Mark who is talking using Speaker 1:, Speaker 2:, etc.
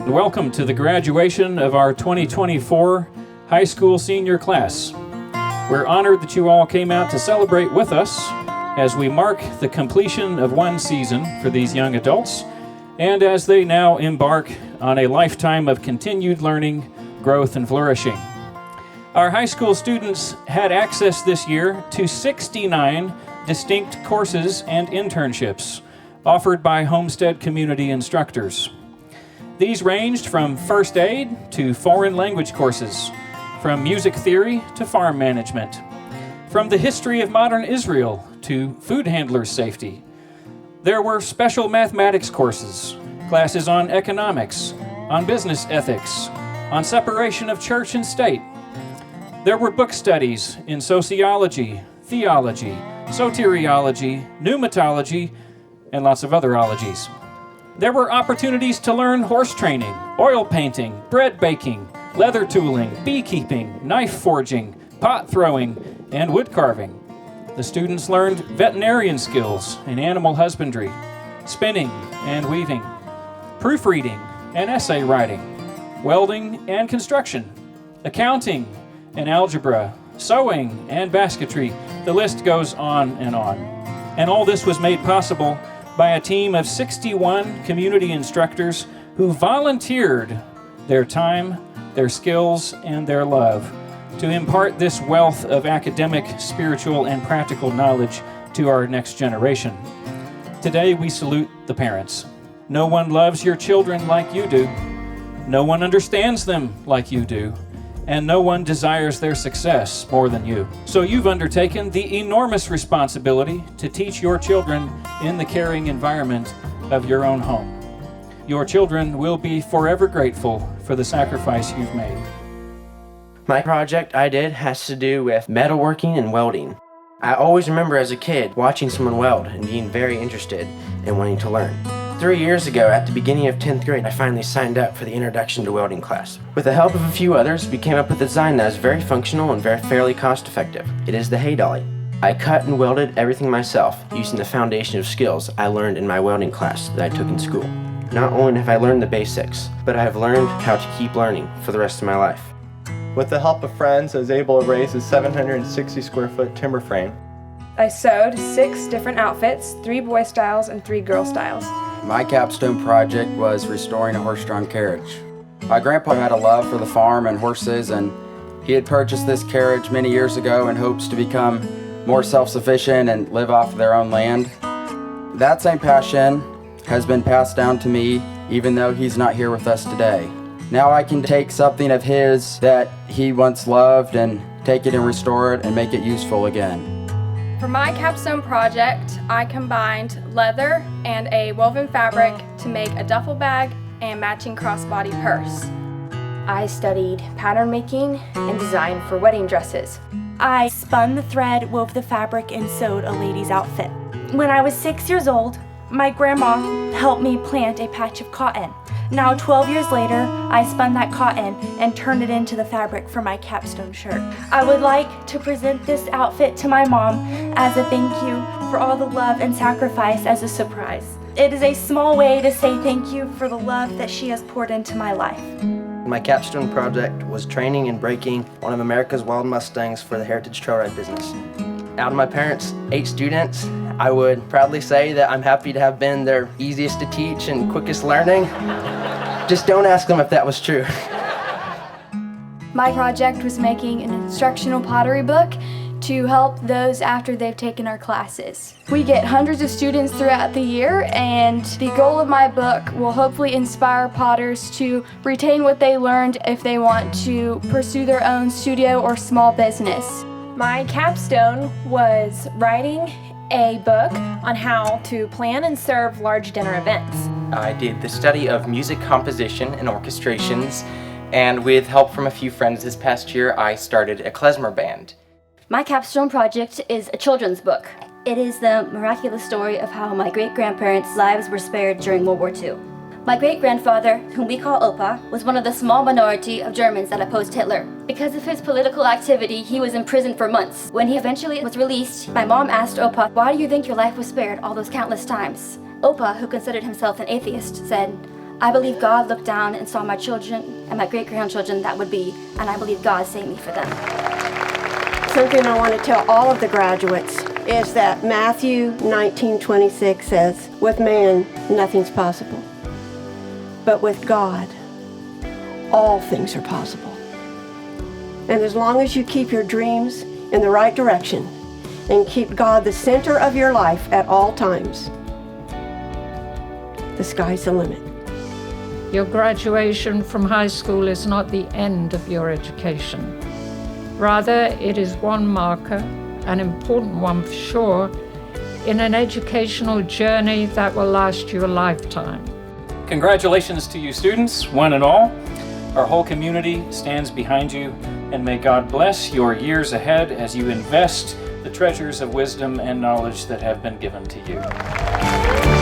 Speaker 1: Welcome to the graduation of our 2024 high school senior class. We're honored that you all came out to celebrate with us as we mark the completion of one season for these young adults and as they now embark on a lifetime of continued learning, growth, and flourishing. Our high school students had access this year to 69 distinct courses and internships offered by Homestead community instructors. These ranged from first aid to foreign language courses, from music theory to farm management, from the history of modern Israel to food handlers' safety. There were special mathematics courses, classes on economics, on business ethics, on separation of church and state. There were book studies in sociology, theology, soteriology, pneumatology, and lots of other ologies. There were opportunities to learn horse training, oil painting, bread baking, leather tooling, beekeeping, knife forging, pot throwing, and wood carving. The students learned veterinarian skills in animal husbandry, spinning and weaving, proofreading and essay writing, welding and construction, accounting and algebra, sewing and basketry. The list goes on. And all this was made possible by a team of 61 community instructors who volunteered their time, their skills, and their love to impart this wealth of academic, spiritual, and practical knowledge to our next generation. Today, we salute the parents. No one loves your children like you do. No one understands them like you do. And no one desires their success more than you. So you've undertaken the enormous responsibility to teach your children in the caring environment of your own home. Your children will be forever grateful for the sacrifice you've made.
Speaker 2: My project I did has to do with metalworking and welding. I always remember as a kid watching someone weld and being very interested and wanting to learn. 3 years ago, at the beginning of 10th grade, I finally signed up for the Introduction to Welding class. With the help of a few others, we came up with a design that is very functional and fairly cost-effective. It is the hay dolly. I cut and welded everything myself using the foundation of skills I learned in my welding class that I took in school. Not only have I learned the basics, but I have learned how to keep learning for the rest of my life.
Speaker 3: With the help of friends, I was able to raise a 760 square foot timber frame.
Speaker 4: I sewed 6 different outfits, 3 boy styles and 3 girl styles.
Speaker 5: My capstone project was restoring a horse-drawn carriage. My grandpa had a love for the farm and horses, and he had purchased this carriage many years ago in hopes to become more self-sufficient and live off their own land. That same passion has been passed down to me, even though he's not here with us today. Now I can take something of his that he once loved and take it and restore it and make it useful again.
Speaker 4: For my capstone project, I combined leather and a woven fabric to make a duffel bag and matching crossbody purse.
Speaker 6: I studied pattern making and design for wedding dresses.
Speaker 7: I spun the thread, wove the fabric, and sewed a lady's outfit. When I was 6 years old, my grandma helped me plant a patch of cotton. Now 12 years later, I spun that cotton and turned it into the fabric for my capstone shirt. I would like to present this outfit to my mom as a thank you for all the love and sacrifice as a surprise. It is a small way to say thank you for the love that she has poured into my life.
Speaker 2: My capstone project was training and breaking one of America's wild Mustangs for the Heritage Trail Ride business. Out of my parents' 8 students, I would proudly say that I'm happy to have been their easiest to teach and quickest learning. Just don't ask them if that was true.
Speaker 8: My project was making an instructional pottery book to help those after they've taken our classes. We get hundreds of students throughout the year, and the goal of my book will hopefully inspire potters to retain what they learned if they want to pursue their own studio or small business.
Speaker 9: My capstone was writing a book on how to plan and serve large dinner events.
Speaker 10: I did the study of music composition and orchestrations, and with help from a few friends this past year, I started a klezmer band.
Speaker 6: My capstone project is a children's book. It is the miraculous story of how my great-grandparents' lives were spared during World War II. My great-grandfather, whom we call Opa, was one of the small minority of Germans that opposed Hitler. Because of his political activity, he was in prison for months. When he eventually was released, my mom asked Opa, "Why do you think your life was spared all those countless times?" Opa, who considered himself an atheist, said, I believe God looked down and saw my children and my great-grandchildren that would be, and I believe God saved me for them.
Speaker 11: Something I want to tell all of the graduates is that Matthew 19:26 says, with man, nothing's possible. But with God, all things are possible. And as long as you keep your dreams in the right direction and keep God the center of your life at all times, the sky's the limit.
Speaker 12: Your graduation from high school is not the end of your education. Rather, it is one marker, an important one for sure, in an educational journey that will last you a lifetime.
Speaker 1: Congratulations to you students, one and all. Our whole community stands behind you, and may God bless your years ahead as you invest the treasures of wisdom and knowledge that have been given to you.